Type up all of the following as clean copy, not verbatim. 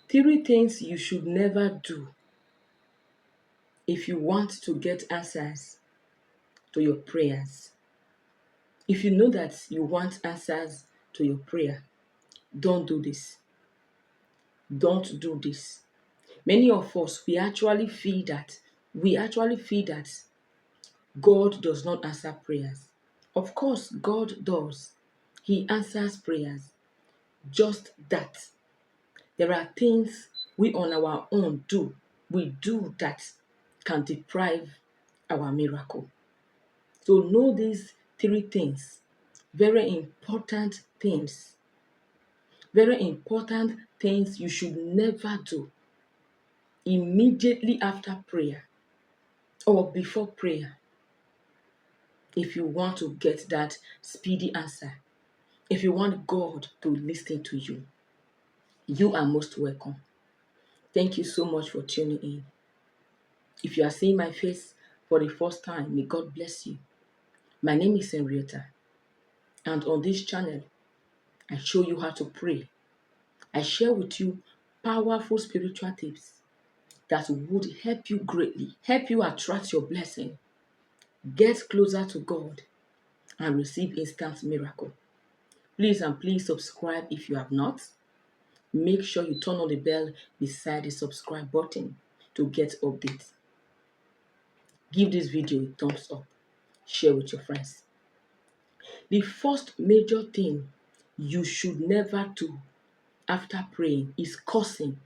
Three things you should never do if you want to get answers to your prayers. If you know that you want answers to your prayer, don't do this. Don't do this. Many of us, we actually feel that God does not answer prayers. Of course, God does. He answers prayers. Just that there are things we on our own we do that can deprive our miracle. So know these three things, very important things, you should never do immediately after prayer or before prayer if you want to get that speedy answer, if you want God to listen to you. You are most welcome. Thank you so much for tuning in. If you are seeing my face for the first time, may God bless you. My name is Henrietta, and on this channel, I show you how to pray. I share with you powerful spiritual tips that would help you greatly, help you attract your blessing, get closer to God, and receive instant miracle. Please subscribe if you have not. Make sure you turn on the bell beside the subscribe button to get updates. Give this video a thumbs up. Share with your friends. The first major thing you should never do after praying is cursing.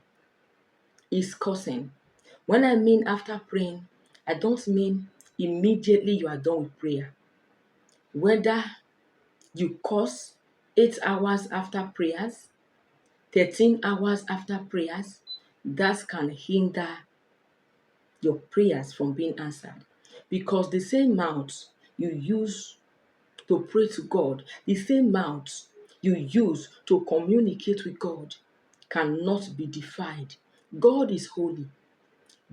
When I mean after praying, I don't mean immediately you are done with prayer. Whether you curse 8 hours after prayers, 13 hours after prayers, that can hinder your prayers from being answered. Because the same mouth you use to pray to God, the same mouth you use to communicate with God cannot be defied. God is holy.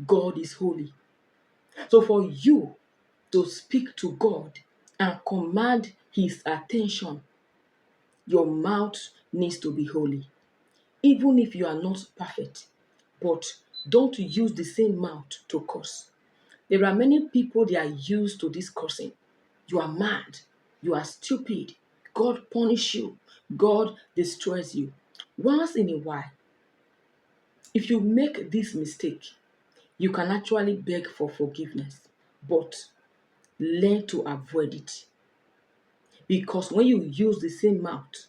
God is holy. So for you to speak to God and command His attention, your mouth needs to be holy. Even if you are not perfect, but don't use the same mouth to curse. There are many people, they are used to this cursing. You are mad. You are stupid. God punish you. God destroys you. Once in a while, if you make this mistake, you can actually beg for forgiveness, but learn to avoid it. Because when you use the same mouth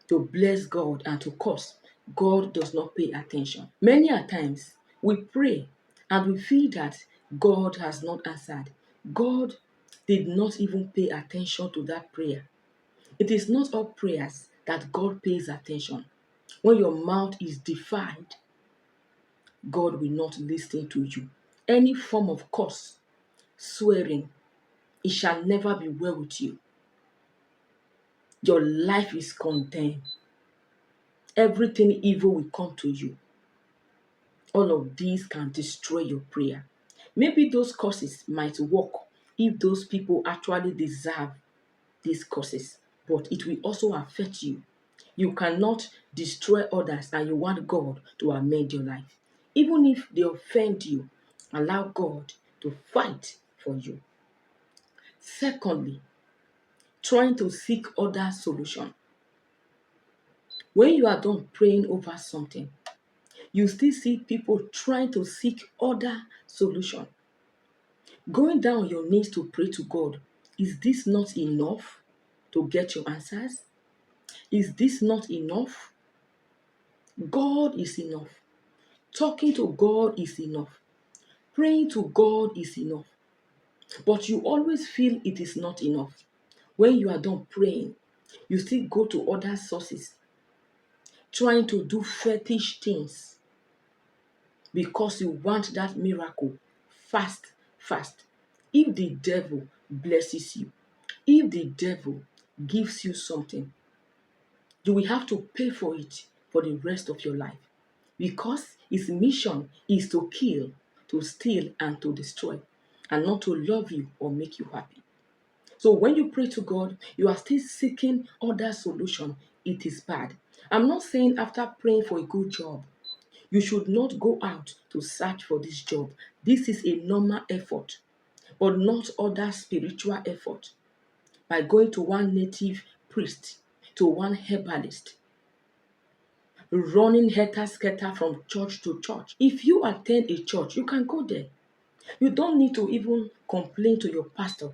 to bless God and to curse, God does not pay attention. Many a times we pray and we feel that God has not answered. God did not even pay attention to that prayer. It is not all prayers that God pays attention. When your mouth is defiled, God will not listen to you. Any form of curse, swearing, it shall never be well with you. Your life is condemned. Everything evil will come to you. All of these can destroy your prayer. Maybe those curses might work if those people actually deserve these curses, but it will also affect you. You cannot destroy others and you want God to amend your life. Even if they offend you, allow God to fight for you. Secondly, trying to seek other solution. When you are done praying over something, you still see people trying to seek other solution. Going down on your knees to pray to God, is this not enough to get your answers? Is this not enough? God is enough. Talking to God is enough. Praying to God is enough. But you always feel it is not enough. When you are done praying, you still go to other sources, trying to do fetish things because you want that miracle fast. If the devil blesses you, if the devil gives you something, you will have to pay for it for the rest of your life, because his mission is to kill, to steal, and to destroy, and not to love you or make you happy. So when you pray to God, you are still seeking other solution. It is bad. I'm not saying after praying for a good job, You should not go out to search for this job. This is a normal effort, but not other spiritual effort. By going to one native priest, to one herbalist, running helter-skelter from church to church. If you attend a church, you can go there. You don't need to even complain to your pastor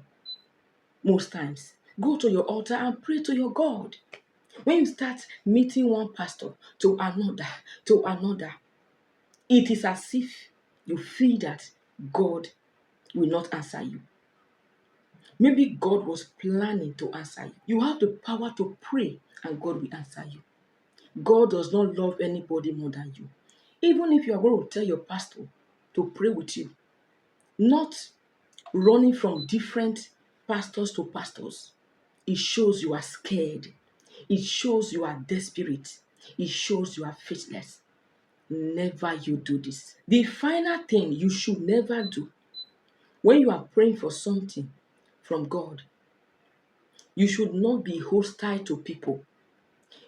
most times. Go to your altar and pray to your God. When you start meeting one pastor to another, it is as if you feel that God will not answer you. Maybe God was planning to answer you. You have the power to pray and God will answer you. God does not love anybody more than you. Even if you are going to tell your pastor to pray with you, not running from different pastors to pastors, it shows you are scared. It shows you are desperate. It shows you are faithless. Never you do this. The final thing you should never do when you are praying for something from God, you should not be hostile to people,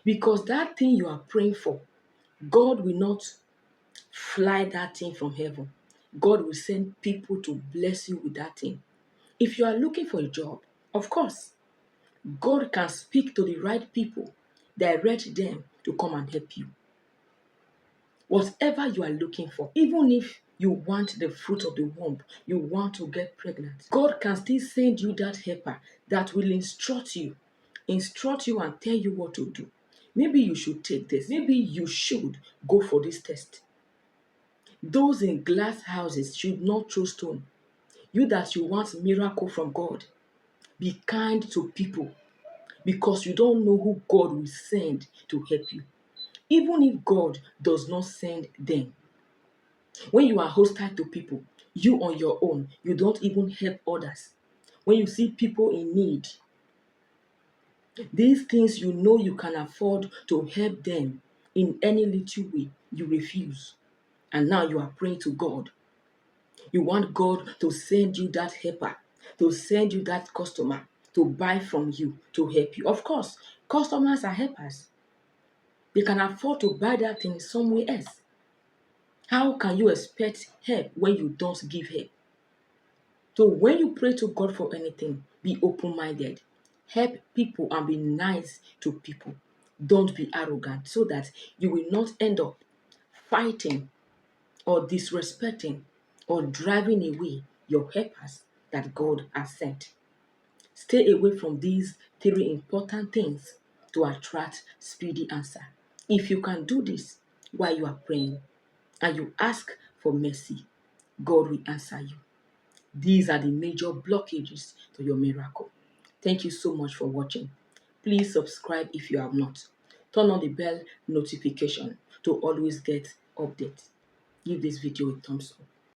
because that thing you are praying for, God will not fly that thing from heaven. God will send people to bless you with that thing. If you are looking for a job, of course, God can speak to the right people, direct them to come and help you. Whatever you are looking for, even if you want the fruit of the womb, you want to get pregnant, God can still send you that helper that will instruct you and tell you what to do. Maybe you should take this. Maybe you should go for this test. Those in glass houses should not throw stone. You that you want miracle from God, be kind to people, because you don't know who God will send to help you. Even if God does not send them, when you are hostile to people, you on your own, you don't even help others. When you see people in need, these things you know you can afford to help them in any little way, you refuse. And now you are praying to God. You want God to send you that helper, to send you that customer, to buy from you, to help you. Of course, customers are helpers. They can afford to buy that thing somewhere else. How can you expect help when you don't give help? So when you pray to God for anything, be open-minded. Help people and be nice to people. Don't be arrogant, so that you will not end up fighting or disrespecting or driving away your helpers that God has sent. Stay away from these three important things to attract speedy answer. If you can do this while you are praying and you ask for mercy, God will answer you. These are the major blockages to your miracle. Thank you so much for watching. Please subscribe if you have not. Turn on the bell notification to always get updates. Give this video a thumbs up.